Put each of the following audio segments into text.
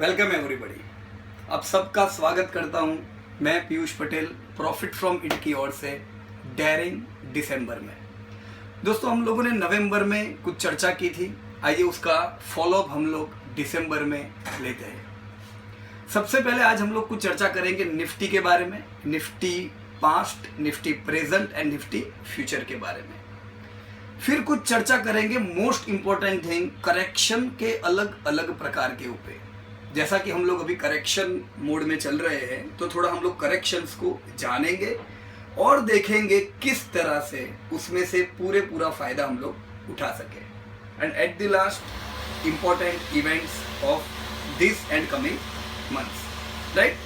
Welcome everybody. आप सबका स्वागत करता हूं मैं Piyush Patel, profit from it की ओर से डेयरिंग दिसंबर में। दोस्तों, हम लोगों ने नवंबर में कुछ चर्चा की थी, आइए उसका फॉलोअप हम लोग दिसंबर में लेते हैं। सबसे पहले आज हम लोग कुछ चर्चा करेंगे निफ्टी के बारे में, Nifty past, Nifty present and Nifty future के बारे में। फिर कुछ चर्चा करेंगे मोस्ट इंपॉर्टेंट थिंग, करेक्शन के अलग अलग प्रकार के ऊपर। जैसा कि हम लोग अभी करेक्शन मोड में चल रहे हैं, तो थोड़ा हम लोग करेक्शंस को जानेंगे और देखेंगे किस तरह से उसमें से पूरा फायदा हम लोग उठा सके। And at the last, important events of this and coming months, right?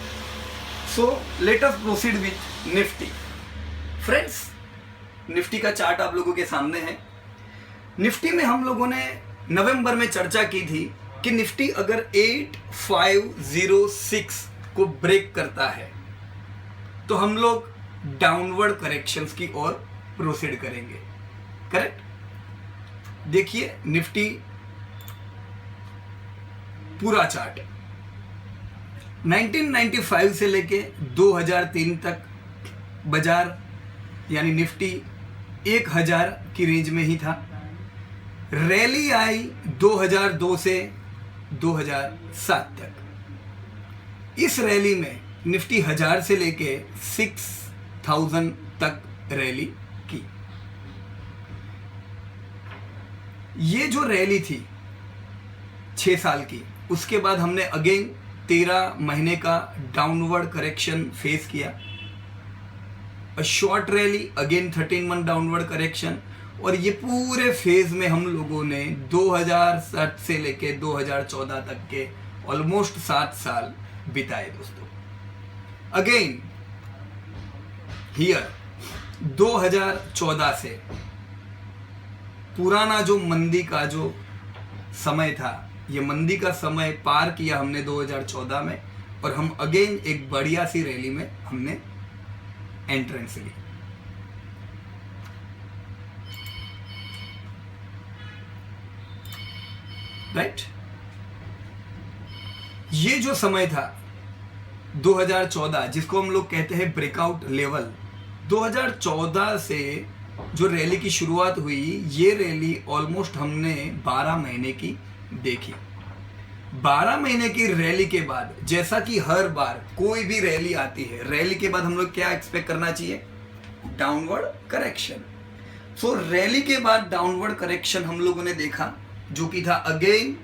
So let us proceed with Nifty. Friends, Nifty का चार्ट आप लोगों के सामने है। निफ्टी में हम लोगों ने नवंबर में चर्चा की थी कि निफ्टी अगर 8506 को ब्रेक करता है तो हम लोग डाउनवर्ड करेक्शंस की ओर प्रोसीड करेंगे। करेक्ट? देखिए निफ्टी पूरा चार्ट 1995 से लेके 2003 तक बाजार यानी निफ्टी 1000 की रेंज में ही था। रैली आई 2002 से 2007 तक। इस रैली में निफ्टी 1000 से लेके 6000 तक रैली की। ये जो रैली थी 6 साल की, उसके बाद हमने अगेन 13 महीने का डाउनवर्ड करेक्शन फेस किया। A short rally, again 13 month downward correction, और ये पूरे फेज में हम लोगों ने 2007 से लेके 2014 तक के ऑलमोस्ट 7 साल बिताए। दोस्तों, अगेन हियर 2014 से पुराना जो मंदी का जो समय था, ये मंदी का समय पार किया हमने 2014 में, और हम अगेन एक बढ़िया सी रैली में हमने एंट्रेंस ली। राइट? ये जो समय था 2014, जिसको हम लोग कहते हैं ब्रेकआउट लेवल, 2014 से जो रैली की शुरुआत हुई, ये रैली ऑलमोस्ट हमने 12 महीने की देखी। 12 महीने की रैली के बाद, जैसा कि हर बार कोई भी रैली आती है, रैली के बाद हम लोग क्या एक्सपेक्ट करना चाहिए? Downward correction. सो रैली के बाद डाउनवर्ड करेक्शन हम लोगों ने देखा, जो कि था again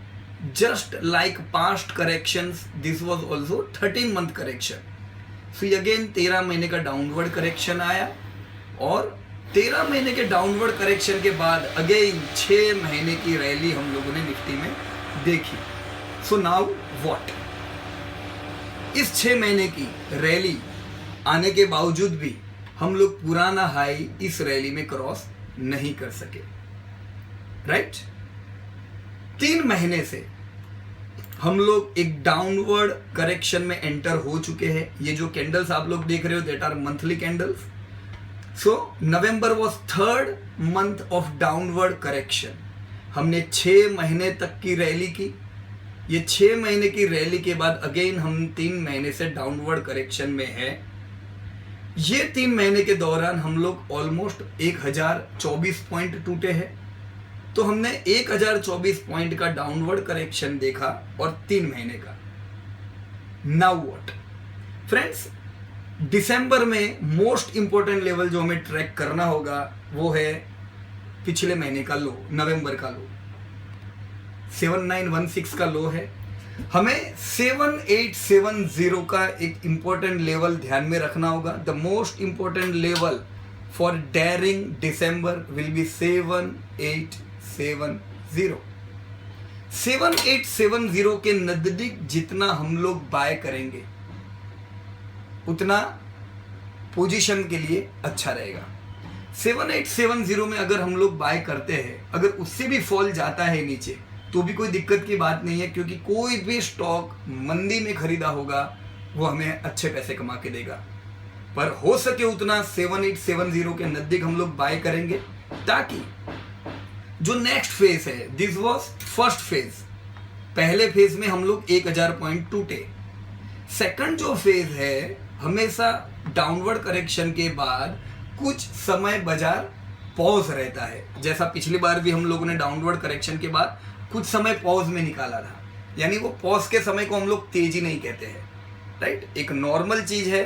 just like past corrections, this was also 13 month correction. So again 13 महीने का डाउनवर्ड करेक्शन आया, और 13 महीने के डाउनवर्ड करेक्शन के बाद अगेन 6 महीने की रैली हम लोगों ने निफ्टी में देखी। So now what? इस 6 महीने की रैली आने के बावजूद भी हम लोग पुराना हाई इस रैली में क्रॉस नहीं कर सके। राइट? 3 महीने से हम लोग एक डाउनवर्ड करेक्शन में एंटर हो चुके हैं। ये जो कैंडल्स आप लोग देख रहे हो, that are monthly candles. So November was 3rd month of downward correction. हमने 6 महीने तक की रैली की। ये 6 महीने की रैली के बाद अगेन हम 3 महीने से डाउनवर्ड करेक्शन में है। ये 3 महीने के दौरान हम लोग ऑलमोस्ट 1024 पॉइंट टूटे हैं। तो हमने 1024 पॉइंट का डाउनवर्ड करेक्शन देखा, और 3 महीने का। Now what? फ्रेंड्स, दिसंबर में मोस्ट इंपॉर्टेंट लेवल जो हमें ट्रैक करना होगा वो है पिछले महीने का लो, नवंबर का लो। 7916 का लो है। हमें 7870 का एक इंपॉर्टेंट लेवल ध्यान में रखना होगा। The most important level for during December will be 7870। 7870 के नजदीक जितना हम लोग बाय करेंगे, उतना पोजीशन के लिए अच्छा रहेगा। 7870 में अगर हम लोग बाय करते हैं, अगर उससे भी फॉल जाता है नीचे, तो भी कोई दिक्कत की बात नहीं है, क्योंकि कोई भी स्टॉक मंदी में खरीदा होगा वो हमें अच्छे पैसे कमा के देगा। पर हो सके उतना 7870 के नजदीक हम लोग बाय करेंगे, ताकि जो नेक्स्ट फेज है, दिस वाज फर्स्ट फेज, पहले फेज में हम लोग 1000 पॉइंट टूटे। सेकंड जो फेज है, हमेशा डाउनवर्ड करेक्शन के बाद कुछ समय बाजार पॉज रहता है। जैसा पिछली बार भी हम लोगों ने डाउनवर्ड करेक्शन के बाद कुछ समय पॉज में निकाला था, यानी वो पॉज के समय को हम लोग तेजी नहीं कहते हैं, राइट। एक नॉर्मल चीज है,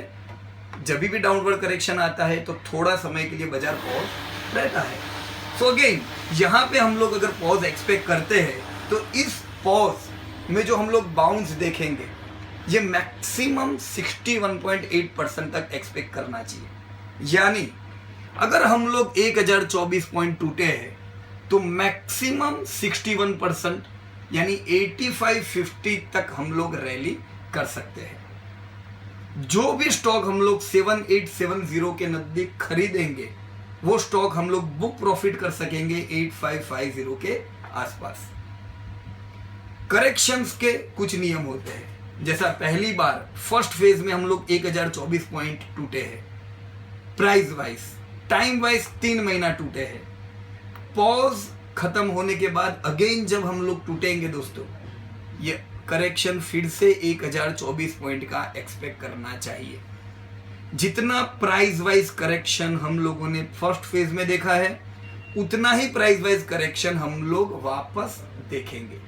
जब भी डाउनवर्ड करेक्शन आता है तो थोड़ा समय के लिए बाजार पॉज रहता है। सो अगेन यहाँ पे हम लोग अगर पॉज एक्सपेक्ट करते हैं तो इस पॉज में जो हम लोग बाउंस देखेंगे ये मैक्सिमम 61.8% तक एक्सपेक्ट करना चाहिए। यानी अगर हम लोग 1024 पॉइंट टूटे हैं तो मैक्सिमम 61% यानी 85-50 तक हम लोग रैली कर सकते हैं। जो भी स्टॉक हम लोग 7870 के नजदीक खरीदेंगे वो स्टॉक हम लोग बुक प्रॉफिट कर सकेंगे 8550 के आसपास। करेक्शंस के कुछ नियम होते हैं, जैसा पहली बार फर्स्ट फेज में हम लोग 1024 पॉइंट टूटे हैं, प्राइस वाइज, टाइम वाइज 3 महीना टूटे हैं। पॉज खत्म होने के बाद अगेन जब हम लोग टूटेंगे दोस्तों, ये करेक्शन फिर से 1024 पॉइंट का एक्सपेक्ट करना चाहिए। जितना प्राइस वाइज करेक्शन हम लोगों ने फर्स्ट फेज में देखा है उतना ही प्राइस वाइज करेक्शन हम लोग वापस देखेंगे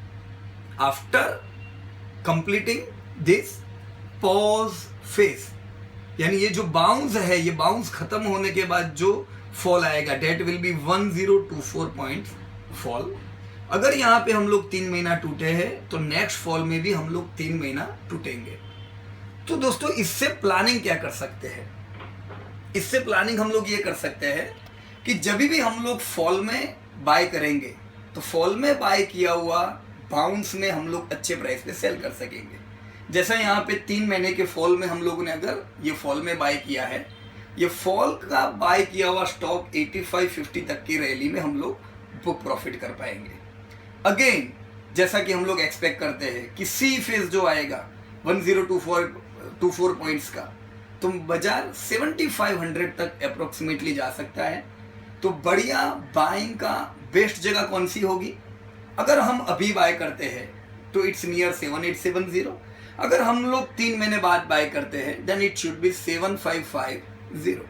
after completing this pause phase. यानी ये जो बाउंस है, ये बाउंस खत्म होने के बाद जो फॉल आएगा that will be 1024 point fall. अगर यहाँ पे हम लोग 3 महीना टूटे हैं तो नेक्स्ट फॉल में भी हम लोग 3 महीना टूटेंगे। तो दोस्तों इससे प्लानिंग क्या कर सकते हैं? इससे प्लानिंग हम लोग ये कर सकते हैं कि जब भी हम लोग फॉल में बाय करेंगे तो फॉल में बाय किया हुआ बाउंस में हम लोग अच्छे प्राइस पे सेल कर सकेंगे। जैसा यहाँ पे 3 महीने के फॉल में हम लोगों ने अगर ये फॉल में बाय किया है, ये फॉल का बाय किया हुआ स्टॉक 85-50 तक की रैली में हम लोग बुक प्रॉफिट कर पाएंगे। अगेन जैसा कि हम लोग एक्सपेक्ट करते हैं कि सी फेज जो आएगा 1024 पॉइंट्स का, तो बाजार 7500 तक अप्रोक्सीमेटली जा सकता है। तो बढ़िया बाइंग का बेस्ट जगह कौन सी होगी? अगर हम अभी बाय करते हैं तो इट्स नियर 7870। अगर हम लोग 3 महीने बाद बाय करते हैं देन इट शुड बी 7550।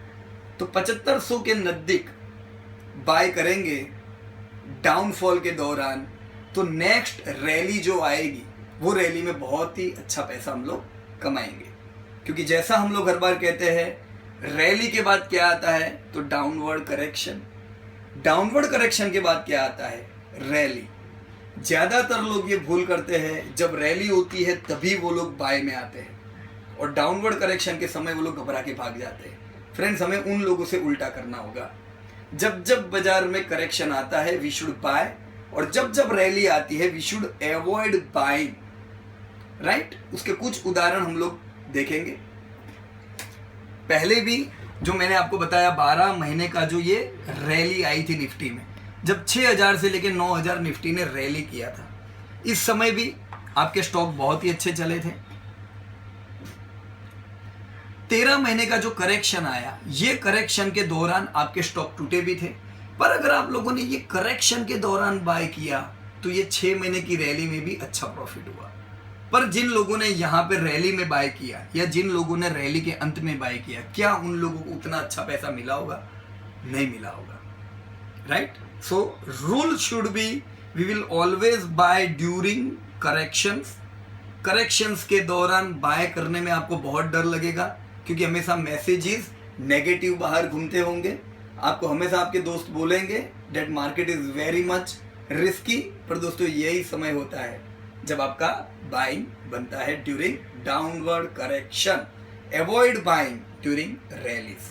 तो 7500 के नजदीक बाय करेंगे डाउनफॉल के दौरान, तो नेक्स्ट रैली जो आएगी वो रैली में बहुत ही अच्छा पैसा हम लोग कमाएंगे। क्योंकि जैसा हम लोग हर बार कहते हैं रैली के बाद क्या आता है, तो डाउनवर्ड करेक्शन। डाउनवर्ड करेक्शन के बाद क्या आता है? रैली। ज्यादातर लोग ये भूल करते हैं, जब रैली होती है तभी वो लोग बाय में आते हैं और डाउनवर्ड करेक्शन के समय वो लोग घबरा के भाग जाते हैं। फ्रेंड्स, हमें उन लोगों से उल्टा करना होगा। जब जब बाजार में करेक्शन आता है वी शुड बाय, और जब जब रैली आती है we should avoid buying, right. उसके कुछ उदाहरण हम लोग देखेंगे। पहले भी जो मैंने आपको बताया 12 महीने का जो ये रैली आई थी निफ्टी में, जब 6000 से लेकर 9000 निफ्टी ने रैली किया था, इस समय भी आपके स्टॉक बहुत ही अच्छे चले थे। 13 महीने का जो करेक्शन आया, ये करेक्शन के दौरान आपके स्टॉक टूटे भी थे, पर अगर आप लोगों ने ये करेक्शन के दौरान बाय किया तो ये 6 महीने की रैली में भी अच्छा प्रॉफिट हुआ। पर जिन लोगों ने यहाँ पे रैली में बाय किया या जिन लोगों ने रैली के अंत में बाय किया, क्या उन लोगों को उतना अच्छा पैसा मिला होगा? नहीं मिला होगा, right. So rule should be we will always buy during corrections. Corrections के दौरान बाय करने में आपको बहुत डर लगेगा, क्योंकि हमेशा मैसेजेस नेगेटिव बाहर घूमते होंगे। आपको हमेशा आपके दोस्त बोलेंगे that market is very much risky, पर दोस्तों यही समय होता है जब आपका बाइंग बनता है during downward correction. Avoid buying during rallies,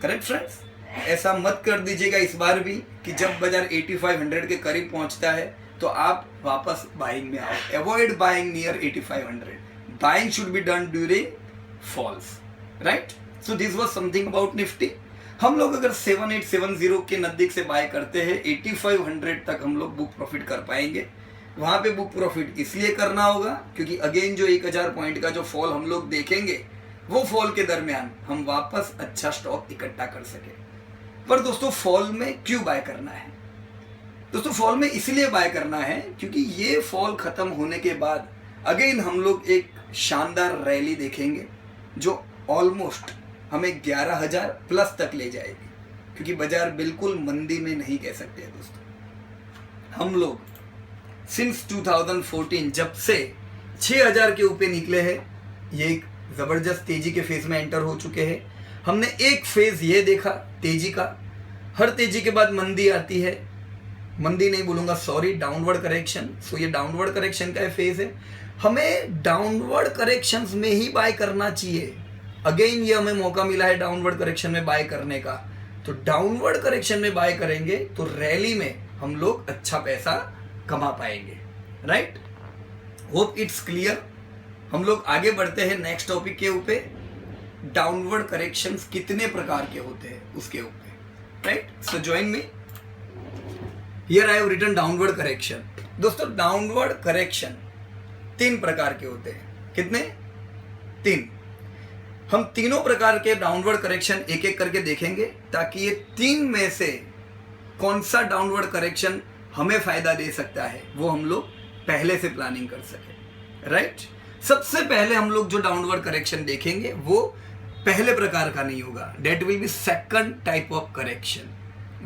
correct friends. ऐसा मत कर दीजिएगा इस बार भी कि जब बाजार 8500 के करीब पहुंचता है तो आप वापस बाइंग में आओ। Avoid buying near 8500। Buying should be done during falls, right. So this was something about Nifty. हम लोग अगर 7870 के नजदीक से बाय करते हैं 8500 तक हम लोग बुक प्रॉफिट कर पाएंगे। वहां पे बुक प्रॉफिट इसलिए करना होगा क्योंकि अगेन जो 1000 पॉइंट का जो फॉल हम लोग देखेंगे वो फॉल के दरमियान हम वापस अच्छा स्टॉक इकट्ठा कर सके। पर दोस्तों फॉल में क्यों बाय करना है? दोस्तों फॉल में इसलिए बाय करना है क्योंकि ये फॉल खत्म होने के बाद अगेन हम लोग एक शानदार रैली देखेंगे जो ऑलमोस्ट हमें 11,000 प्लस तक ले जाएगी, क्योंकि बाजार बिल्कुल मंदी में नहीं कह सकते दोस्तों। हम लोग सिंस 2014 जब से 6,000 के ऊपर निकले हैं, ये एक जबरदस्त तेजी के फेज में एंटर हो चुके हैं। हमने एक फेज ये देखा तेजी का, हर तेजी के बाद मंदी आती है, मंदी नहीं बोलूंगा सॉरी, डाउनवर्ड करेक्शन। सो ये डाउनवर्ड करेक्शन का फेज है, हमें डाउनवर्ड करेक्शंस में ही बाय करना चाहिए। अगेन ये हमें मौका मिला है डाउनवर्ड करेक्शन में बाय करने का, तो डाउनवर्ड करेक्शन में बाय करेंगे तो रैली में हम लोग अच्छा पैसा कमा पाएंगे। Right, hope it's clear. हम लोग आगे बढ़ते हैं नेक्स्ट टॉपिक के ऊपर, डाउनवर्ड करेक्शंस कितने प्रकार के होते हैं उसके ऊपर। Right, so join me here, I have written downward correction. दोस्तों डाउनवर्ड करेक्शन 3 प्रकार के होते हैं। कितने? 3। हम तीनों प्रकार के डाउनवर्ड करेक्शन एक एक करके देखेंगे ताकि ये 3 में से कौन सा डाउनवर्ड करेक्शन हमें फायदा दे सकता है वो हम लोग पहले से प्लानिंग कर सके। राइट, सबसे पहले हम लोग जो डाउनवर्ड करेक्शन देखेंगे वो पहले प्रकार का नहीं होगा, that will be second type of correction.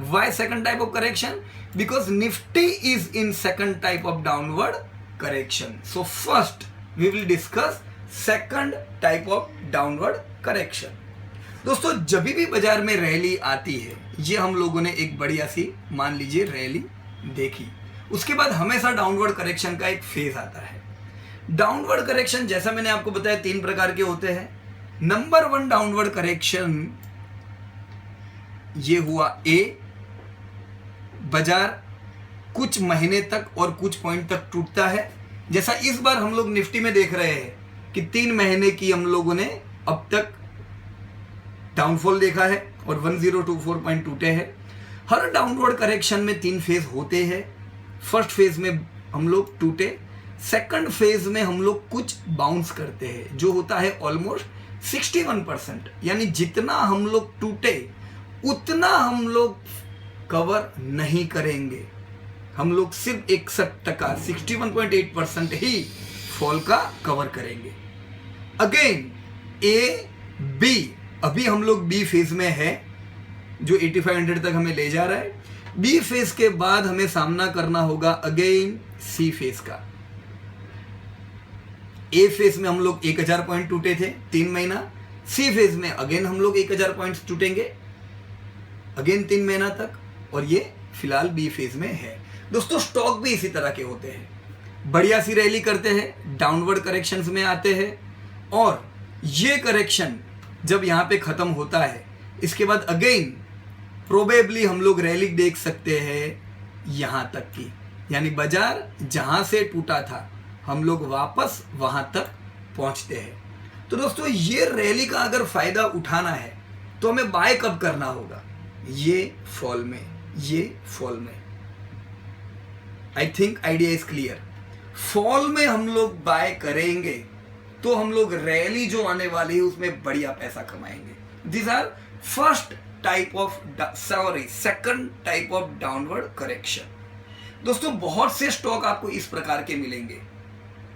Why second type of correction? Because Nifty is in second type of downward correction. So first we will discuss second type of downward correction. दोस्तों जब भी बाजार में rally आती है, ये हम लोगों ने एक बढ़िया सी मान लीजिए रैली देखी, उसके बाद हमेशा डाउनवर्ड करेक्शन का एक फेज आता है। डाउनवर्ड करेक्शन जैसा मैंने आपको बताया 3 प्रकार के होते हैं। नंबर 1 डाउनवर्ड करेक्शन ये हुआ ए, बाजार कुछ महीने तक और कुछ पॉइंट तक टूटता है, जैसा इस बार हम लोग निफ्टी में देख रहे हैं कि 3 महीने की हम लोगों ने अब तक डाउनफॉल देखा है और 1024 पॉइंट टूटे हैं। हर डाउनवर्ड करेक्शन में 3 फेज होते हैं। फर्स्ट फेज में हम लोग टूटे, सेकंड फेज में हम लोग कुछ बाउंस करते हैं जो होता है ऑलमोस्ट 61%, यानी जितना हम लोग टूटे उतना हम लोग कवर नहीं करेंगे, हम लोग सिर्फ 61% 61.8% ही फॉल का कवर करेंगे। अगेन ए बी, अभी हम लोग बी फेज में है जो 8500 तक हमें ले जा रहा है। बी फेज के बाद हमें सामना करना होगा अगेन सी फेज का। ए फेज में हम लोग 1000 पॉइंट टूटे थे 3 महीना, सी फेज में अगेन हम लोग 1000 पॉइंट्स टूटेंगे अगेन 3 महीना तक, और ये फिलहाल बी फेज में है। दोस्तों स्टॉक भी इसी तरह के होते हैं, बढ़िया सी रैली करते हैं, डाउनवर्ड करेक्शंस में आते हैं, और ये करेक्शन जब यहाँ पे खत्म होता है इसके बाद अगेन प्रोबेबली हम लोग रैली देख सकते हैं यहाँ तक की, यानी बाजार जहाँ से टूटा था हम लोग वापस वहाँ तक पहुँचते हैं। तो दोस्तों ये रैली का अगर फायदा उठाना है तो हमें बाय कब करना होगा? ये फॉल में, ये फॉल में। I think idea is clear. Fall में हम लोग बाय करेंगे तो हम लोग रैली जो आने वाली है उसमें बढ़िया पैसा कमाएंगे। This are first type of second type of downward correction. दोस्तों बहुत से स्टॉक आपको इस प्रकार के मिलेंगे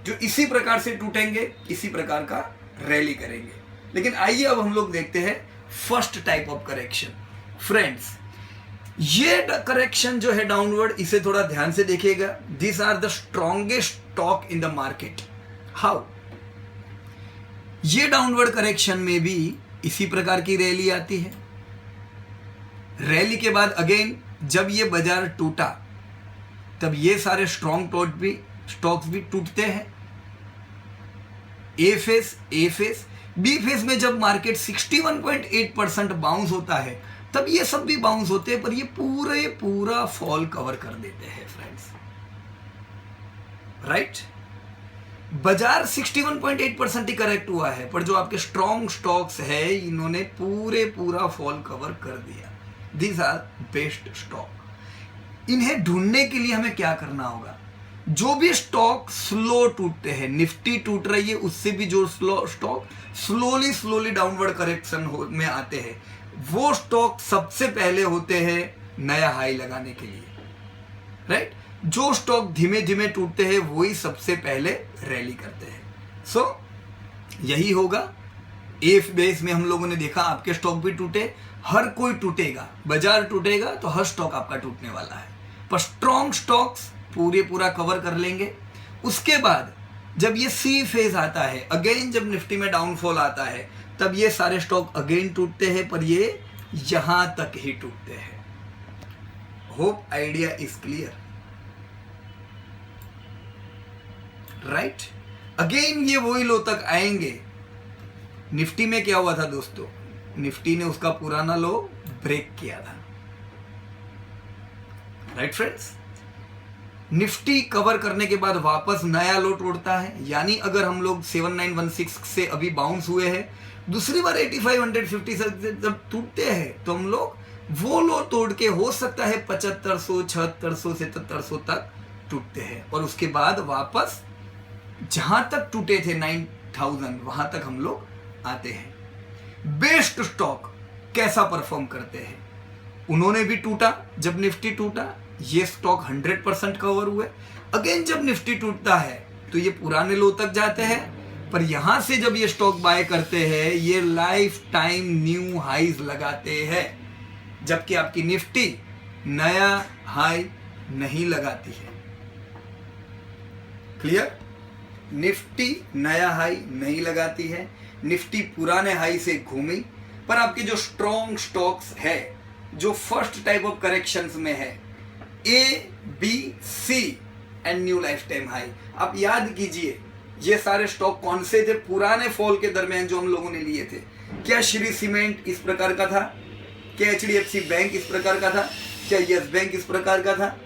जो इसी प्रकार से टूटेंगे, इसी प्रकार का रैली करेंगे। लेकिन आइए अब हम लोग देखते हैं first type of correction. Friends ये करेक्शन जो है डाउनवर्ड, इसे थोड़ा ध्यान से देखिएगा। This are the strongest stock in the market. How? ये डाउनवर्ड करेक्शन में भी इसी प्रकार की रैली आती है। रैली के बाद अगेन जब ये बाजार टूटा तब ये सारे स्ट्रॉन्ग स्टॉक्स भी टूटते हैं। ए फेस, बी फेस में जब मार्केट 61.8% बाउंस होता है तब ये सब भी बाउंस होते हैं, पर ये पूरा फॉल कवर कर देते हैं फ्रेंड्स। राइट, बाजार 61.8% ही करेक्ट हुआ है, पर जो आपके स्ट्रॉन्ग स्टॉक्स है इन्होंने पूरा फॉल कवर कर दिया। These are best stock. इन्हें ढूंढने के लिए हमें क्या करना होगा? जो भी स्टॉक स्लो टूटते हैं, निफ्टी टूट रही है उससे भी जो स्टॉक स्लोली डाउनवर्ड करेक्शन में आते हैं, वो स्टॉक सबसे पहले होते हैं नया हाई लगाने के लिए। जो स्टॉक धीमे धीमे टूटते हैं वही सबसे पहले रैली करते हैं। सो यही होगा। एफ बेस में हम लोगों ने देखा आपके स्टॉक भी टूटे, हर कोई टूटेगा, बाजार टूटेगा तो हर स्टॉक आपका टूटने वाला है, पर स्ट्रॉन्ग स्टॉक्स पूरा कवर कर लेंगे। उसके बाद जब ये सी फेज आता है, अगेन जब निफ्टी में डाउनफॉल आता है, तब ये सारे स्टॉक अगेन टूटते हैं, पर ये यहां तक ही टूटते हैं। Hope idea is clear, right. Again ये वही लो तक आएंगे। निफ्टी में क्या हुआ था दोस्तों, निफ्टी ने उसका पुराना लो ब्रेक किया था, राइट फ्रेंड्स। निफ्टी कवर करने के बाद वापस नया लो तोड़ता है, यानी अगर हम लोग 7916 से अभी बाउंस हुए हैं, दूसरी बार 8550 से जब टूटते हैं तो हम लोग वो लो तोड़ के हो सकता है 7500 7600 7700 तक टूटते हैं, और उसके बाद वापस जहां तक टूटे थे 9000 वहां तक हम लोग आते हैं। बेस्ट स्टॉक कैसा परफॉर्म करते हैं, उन्होंने भी टूटा, जब निफ्टी टूटा ये स्टॉक 100% कवर हुए। अगेन जब निफ्टी टूटता है तो ये पुराने लो तक जाते हैं, पर यहां से जब ये स्टॉक बाय करते हैं ये लाइफ टाइम न्यू हाईज लगाते हैं, जबकि आपकी निफ्टी नया हाई नहीं लगाती है। क्लियर, निफ्टी नया हाई नहीं लगाती है, निफ्टी पुराने हाई से घूमी, पर आपके जो स्ट्रॉन्ग स्टॉक्स है, जो फर्स्ट टाइप ऑफ करेक्शंस में है, A B C and new life time high, आप याद कीजिए ये सारे स्टॉक कौन से थे पुराने फॉल के दरमियान जो हम लोगों ने लिए थे। क्या श्री सीमेंट इस प्रकार का था, क्या एचडीएफसी बैंक इस प्रकार का था, क्या यस बैंक इस प्रकार का था।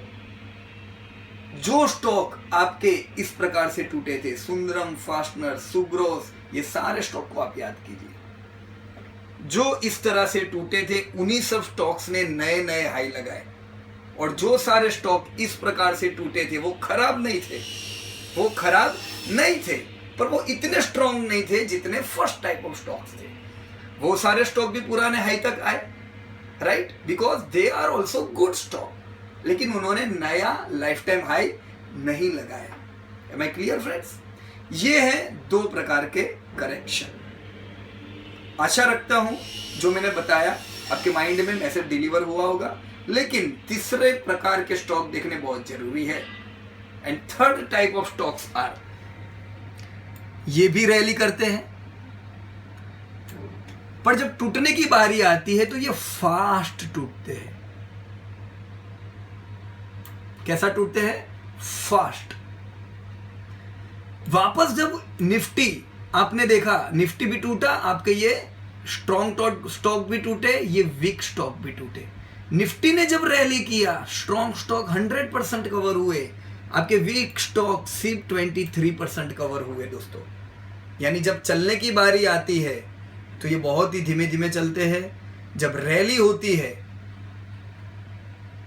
जो स्टॉक आपके इस प्रकार से टूटे थे, सुंदरम फास्टनर, सुब्रोस, ये सारे स्टॉक को आप याद कीजिए। जो इस तरह से टूटे थे उन्हीं सब स्टॉक्स ने नए नए हाई लगाए, और जो सारे स्टॉक इस प्रकार से टूटे थे वो खराब नहीं थे, वो खराब नहीं थे, पर वो इतने स्ट्रॉन्ग नहीं थे जितने फर्स्ट टाइप ऑफ स्टॉक्स थे। वो सारे स्टॉक भी पुराने हाई तक आए, right, because they are also good stock, लेकिन उन्होंने नया लाइफ टाइम हाई नहीं लगाया। Am I clear friends? ये है दो प्रकार के करेक्शन। आशा रखता हूं जो मैंने बताया आपके माइंड में मैसेज डिलीवर हुआ होगा, लेकिन तीसरे प्रकार के स्टॉक देखने बहुत जरूरी है। And third type of stocks are, ये भी रैली करते हैं, पर जब टूटने की बारी आती है तो ये फास्ट टूटते हैं। कैसा टूटते हैं? फास्ट। वापस जब निफ्टी, आपने देखा निफ्टी भी टूटा, आपके ये स्ट्रॉन्ग स्टॉक भी टूटे, ये वीक स्टॉक भी टूटे। निफ्टी ने जब रैली किया, स्ट्रॉन्ग स्टॉक 100% कवर हुए, आपके वीक स्टॉक सिर्फ 23% कवर हुए दोस्तों। यानी जब चलने की बारी आती है तो ये बहुत ही धीमे धीमे चलते हैं, जब रैली होती है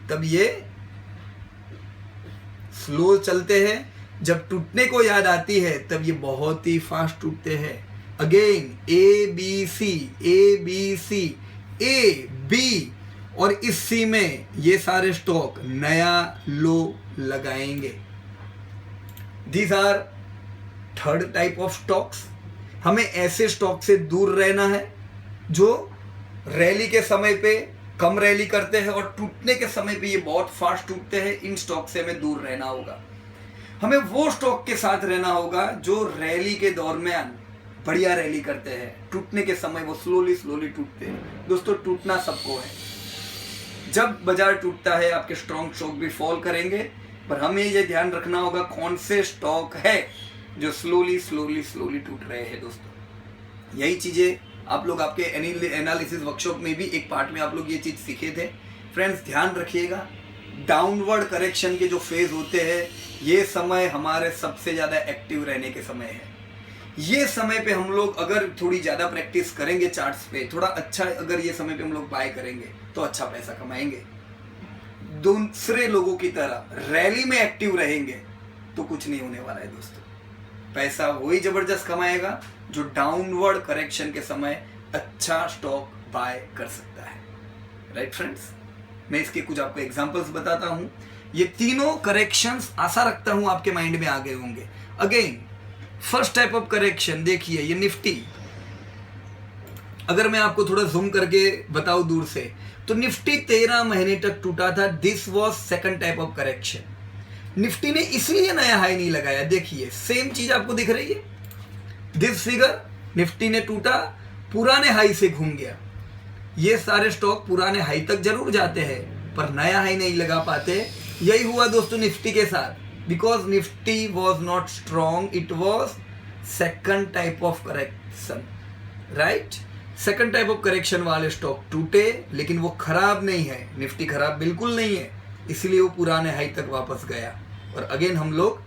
तब ये स्लो चलते हैं, जब टूटने को याद आती है तब ये बहुत ही फास्ट टूटते हैं। Again A B C, A B और इस सी में ये सारे स्टॉक नया लो लगाएंगे। These are third type of stocks. हमें ऐसे स्टॉक से दूर रहना है जो रैली के समय पे कम रैली करते हैं और टूटने के समय पे ये बहुत फास्ट टूटते हैं। इन स्टॉक से हमें दूर रहना होगा। हमें वो स्टॉक के साथ रहना होगा जो रैली के दरमियान बढ़िया रैली करते हैं, टूटने के समय वो स्लोली टूटते हैं। दोस्तों टूटना सबको है, जब बाजार टूटता है आपके स्ट्रॉन्ग स्टॉक भी फॉल करेंगे, पर हमें ये ध्यान रखना होगा कौन से स्टॉक है जो स्लोली टूट रहे हैं। दोस्तों यही चीजें आप लोग आपके एनालिसिस वर्कशॉप में भी एक पार्ट में आप लोग ये चीज सीखे थे। फ्रेंड्स ध्यान रखिएगा, डाउनवर्ड करेक्शन के जो फेज होते हैं ये समय हमारे सबसे ज्यादा एक्टिव रहने के समय है। ये समय पे हम लोग अगर थोड़ी ज्यादा प्रैक्टिस करेंगे चार्ट्स पे, थोड़ा अच्छा अगर ये समय पे हम लोग बाय करेंगे तो अच्छा पैसा कमाएंगे। दूसरे लोगों की तरह रैली में एक्टिव रहेंगे तो कुछ नहीं होने वाला है दोस्तों। पैसा वही जबरदस्त कमाएगा जो डाउनवर्ड करेक्शन के समय अच्छा स्टॉक बाय कर सकता है। राइट फ्रेंड्स, मैं इसके कुछ आपको एग्जांपल्स बताता हूं। ये तीनों करेक्शंस आशा रखता हूं आपके माइंड में आ गए होंगे। Again first type of correction देखिए, ये निफ्टी, अगर मैं आपको थोड़ा जूम करके बताऊं दूर से, तो निफ्टी 13 महीने तक टूटा था। This was second type of correction. Nifty ने इसलिए नया हाई नहीं लगाया, देखिए सेम चीज आपको दिख रही है, दिस फिगर, निफ्टी ने टूटा, पुराने हाई से घूम गया। ये सारे स्टॉक पुराने हाई तक जरूर जाते हैं पर नया हाई नहीं लगा पाते। यही हुआ दोस्तों निफ्टी के साथ, because Nifty was not strong, it was second type of correction, right. Second type of correction वाले स्टॉक टूटे, लेकिन वो खराब नहीं है, निफ्टी खराब बिल्कुल नहीं है, इसलिए वो पुराने हाई तक वापस गया और अगेन हम लोग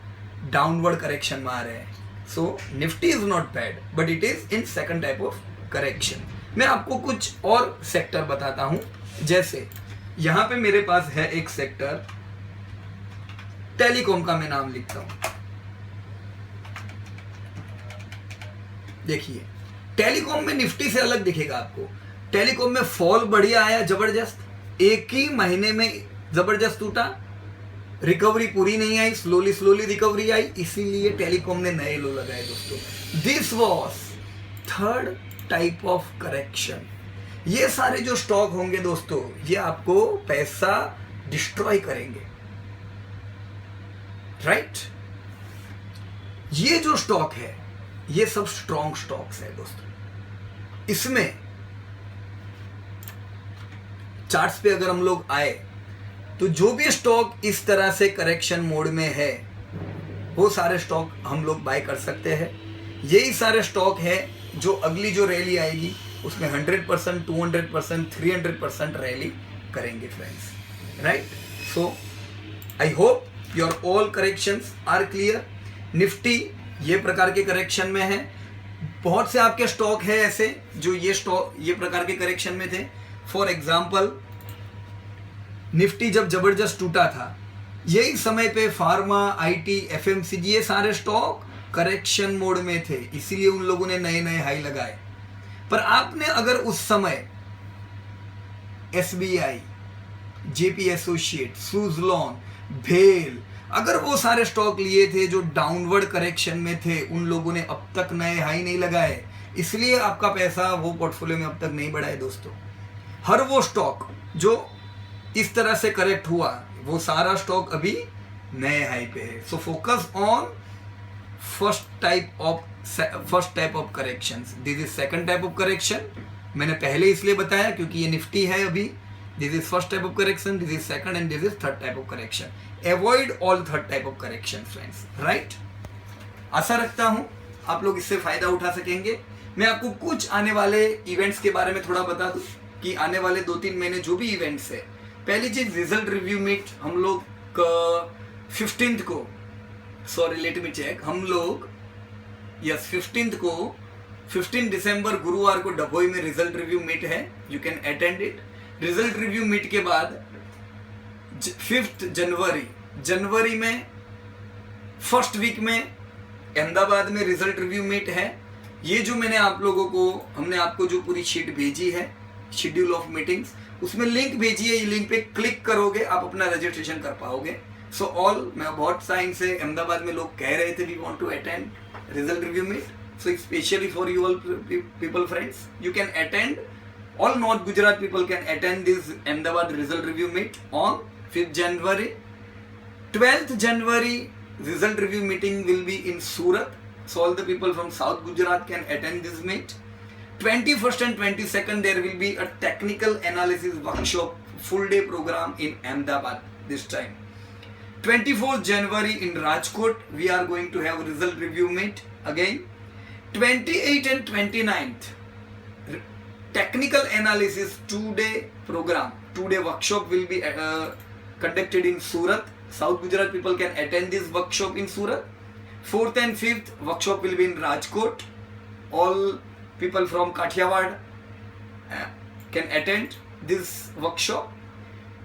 डाउनवर्ड करेक्शन में आ रहे हैं। So Nifty is not bad but it is in second type of correction. मैं आपको कुछ और सेक्टर बताता हूं, जैसे यहां पे मेरे पास है एक सेक्टर टेलीकॉम का, मैं नाम लिखता हूं। देखिए टेलीकॉम में निफ्टी से अलग दिखेगा आपको। टेलीकॉम में फॉल बढ़िया आया जबरदस्त, एक ही महीने में जबरदस्त टूटा, रिकवरी पूरी नहीं आई, स्लोली स्लोली रिकवरी आई, इसीलिए टेलीकॉम ने नए लो लगाए दोस्तों। This was third type of correction. ये सारे जो स्टॉक होंगे दोस्तों, ये आपको पैसा डिस्ट्रॉय करेंगे, राइट। ये जो स्टॉक है ये सब स्ट्रॉन्ग स्टॉक्स है दोस्तों। इसमें चार्ट्स पे अगर हम लोग आए तो जो भी स्टॉक इस तरह से करेक्शन मोड में है वो सारे स्टॉक हम लोग बाय कर सकते हैं। यही सारे स्टॉक है जो अगली जो रैली आएगी उसमें 100%, 200%, 300% रैली करेंगे friends, right. So I hope your all corrections are clear. Nifty ये प्रकार के करेक्शन में है, बहुत से आपके स्टॉक है ऐसे जो ये प्रकार के करेक्शन में थे। फॉर एग्जाम्पल निफ्टी जब जबरदस्त टूटा था, यही समय पे फार्मा, आईटी, एफएमसीजी ये सारे स्टॉक करेक्शन मोड में थे, इसीलिए उन लोगों ने नए नए हाई लगाए। पर आपने अगर उस समय एसबीआई, जेपी एसोसिएट, सुज़लॉन, भेल, अगर वो सारे स्टॉक लिए थे जो डाउनवर्ड करेक्शन में थे, उन लोगों ने अब तक नए हाई नहीं लगाए, इसलिए आपका पैसा वो पोर्टफोलियो में अब तक नहीं बढ़ा है दोस्तों। हर वो स्टॉक जो इस तरह से करेक्ट हुआ, वो सारा स्टॉक अभी नए हाई पे है। So focus on first type of corrections. This is second type of correction, मैंने पहले इसलिए बताया क्योंकि ये निफ्टी है अभी। This is first type of correction, this is second and this is third type of correction. Avoid all third type of correction friends, right. आशा रखता हूं आप लोग इससे फायदा उठा सकेंगे। मैं आपको कुछ आने वाले इवेंट्स के बारे में थोड़ा बता दूं कि आने वाले 2-3 महीने जो भी इवेंट्स है, पहली चीज रिजल्ट रिव्यू मीट हम लोग 15th को, सॉरी लेट मी चेक, हम लोग 15th को, 15 दिसंबर गुरुवार को डभोई में रिजल्ट रिव्यू मीट है, you can attend it. Result review meet के बाद 5 जनवरी में फर्स्ट वीक में अहमदाबाद में रिजल्ट रिव्यू मीट है। ये जो मैंने आप लोगों को, हमने आपको जो पूरी शीट भेजी है, शेड्यूल ऑफ मीटिंग्स, उसमें लिंक भेजी है, ये लिंक पे क्लिक करोगे आप अपना रजिस्ट्रेशन कर पाओगे। सो ऑल, मैं बहुत टाइम से अहमदाबाद में लोग कह रहे थे we want to attend result review meet, so specially for you all people friends, you can attend, all North Gujarat people can attend this Ahmedabad result review meet on 5th January. 12th January result review meeting will be in Surat, so all the people from South Gujarat can attend this meet. 21st and 22nd there will be a technical analysis workshop, full day program in Ahmedabad this time. 24th January in Rajkot we are going to have result review meet again. 28th and 29th technical analysis 2-day program, 2-day workshop will be conducted in Surat. South Gujarat people can attend this workshop in Surat. 4th and 5th workshop will be in Rajkot. All people from Kathiawad can attend this workshop.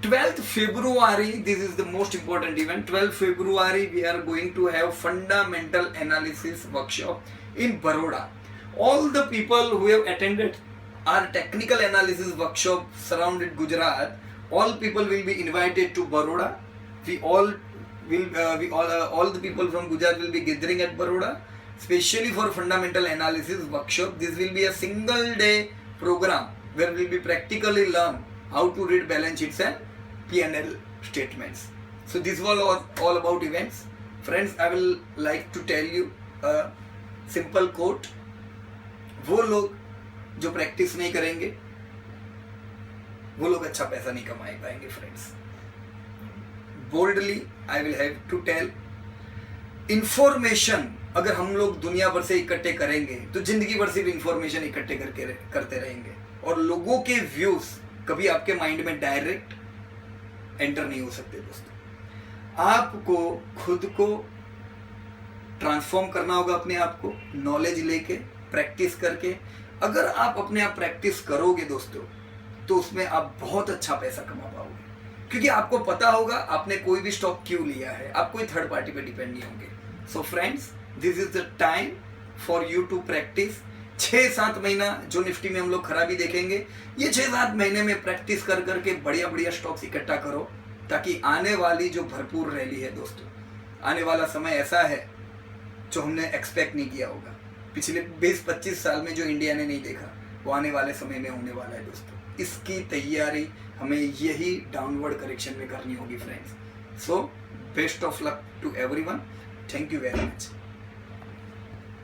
12th February, this is the most important event. 12th February we are going to have fundamental analysis workshop in Baroda. All the people who have attended our technical analysis workshop surrounded Gujarat, all people will be invited to Baroda all the people from Gujarat will be gathering at Baroda, specially for fundamental analysis workshop. This will be a single day program where we will be practically learn how to read balance sheets and P&L statements. So this was all about events. Friends, I will like to tell you a simple quote. वो लोग जो practice नहीं करेंगे वो लोग अच्छा पैसा नहीं कमा पाएंगे. Friends, boldly I will have to tell, information अगर हम लोग दुनिया भर से इकट्ठे करेंगे तो जिंदगी भर सिर्फ इंफॉर्मेशन इकट्ठे करते रहेंगे और लोगों के व्यूज कभी आपके माइंड में डायरेक्ट एंटर नहीं हो सकते. दोस्तों, आपको खुद को ट्रांसफॉर्म करना होगा, अपने आप को नॉलेज लेके, प्रैक्टिस करके. अगर आप अपने आप प्रैक्टिस करोगे दोस्तों, तो उसमें आप बहुत अच्छा पैसा कमा पाओगे, क्योंकि आपको पता होगा आपने कोई भी स्टॉक क्यों लिया है. आप कोई थर्ड पार्टी पे डिपेंड नहीं होंगे. So friends, this is the time for you to practice. 6-7 महीना जो निफ्टी में हम लोग खराबी देखेंगे, ये 6-7 महीने में प्रैक्टिस कर करके बढ़िया बढ़िया स्टॉक्स इकट्ठा करो, ताकि आने वाली जो भरपूर रैली है दोस्तों, आने वाला समय ऐसा है जो हमने एक्सपेक्ट नहीं किया होगा. पिछले 20-25 साल में जो इंडिया ने नहीं देखा, वो आने वाले समय में होने वाला है दोस्तों. इसकी तैयारी हमें यही डाउनवर्ड करेक्शन में करनी होगी friends. So best of luck to everyone. Thank you very much.